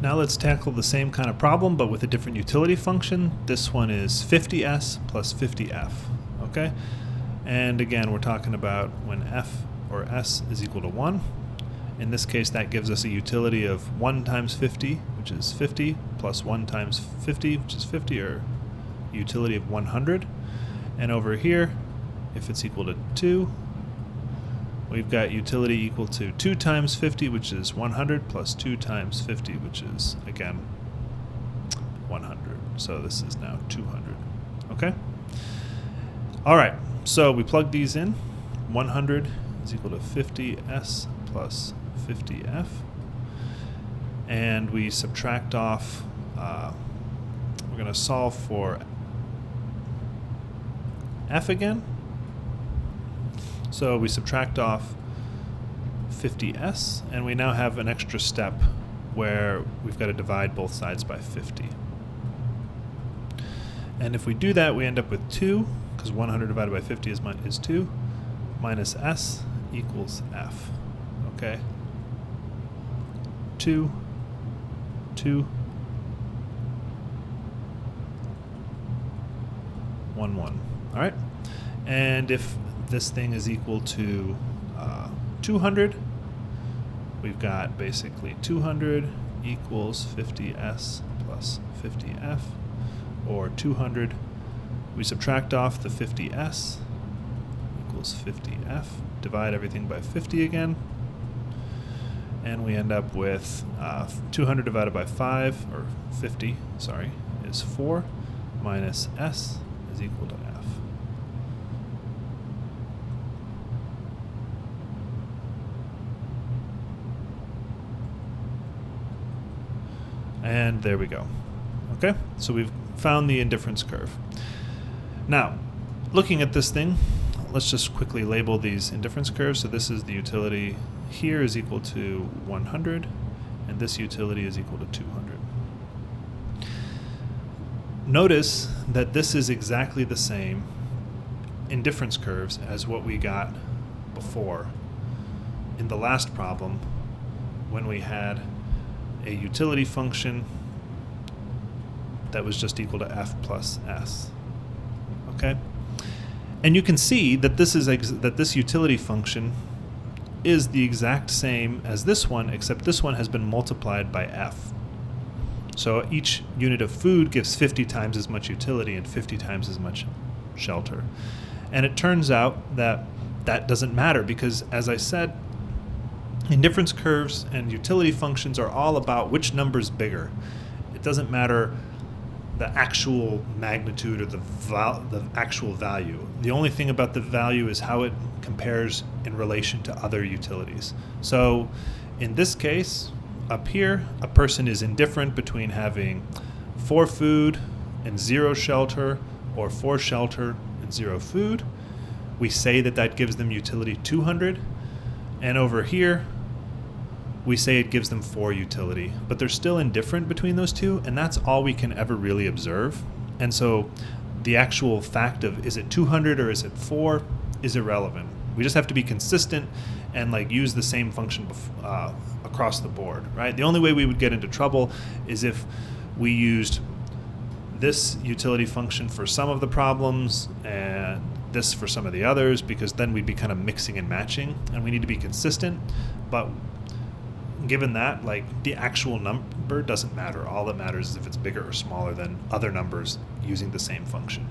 Now let's tackle the same kind of problem, but with a different utility function. This one is 50s plus 50f, okay? And again, we're talking about when f or s is equal to 1. In this case, that gives us a utility of 1 times 50, which is 50, plus 1 times 50, which is 50, or utility of 100. And over here, if it's equal to 2, we've got utility equal to 2 times 50, which is 100, plus 2 times 50, which is, again, 100. So this is now 200, okay? All right, so we plug these in. 100 is equal to 50s plus 50f. And we subtract off, we're going to solve for f again. So we subtract off 50s, and we now have an extra step where we've got to divide both sides by 50. And if we do that, we end up with 2, because 100 divided by 50 is 2, minus s equals f. Okay? 2, 2, 1, 1. All right? And if this thing is equal to 200, we've got basically 200 equals 50s plus 50f, or 200, we subtract off the 50s, equals 50f, divide everything by 50 again, and we end up with 200 divided by 5, or 50, sorry, is 4, minus s is equal to f. And there we go. Okay, so we've found the indifference curve. Now, looking at this thing, let's just quickly label these indifference curves. So this is the utility here is equal to 100, and this utility is equal to 200. Notice that this is exactly the same indifference curves as what we got before in the last problem when we had a utility function that was just equal to f plus s. Okay, and you can see that this utility function is the exact same as this one, except this one has been multiplied by f. So each unit of food gives 50 times as much utility and 50 times as much shelter. And it turns out that that doesn't matter because, as I said, indifference curves and utility functions are all about which number's bigger. It doesn't matter the actual magnitude or the actual value. The only thing about the value is how it compares in relation to other utilities. So in this case, up here, a person is indifferent between having 4 food and 0 shelter, or 4 shelter and 0 food. We say that that gives them utility 200. And over here, we say it gives them 4 utility, but they're still indifferent between those two, and that's all we can ever really observe. And so the actual fact of is it 200 or is it 4 is irrelevant. We just have to be consistent and like use the same function across the board, right? The only way we would get into trouble is if we used this utility function for some of the problems and this for some of the others, because then we'd be kind of mixing and matching, and we need to be consistent. But given that, like, the actual number doesn't matter. All that matters is if it's bigger or smaller than other numbers using the same function.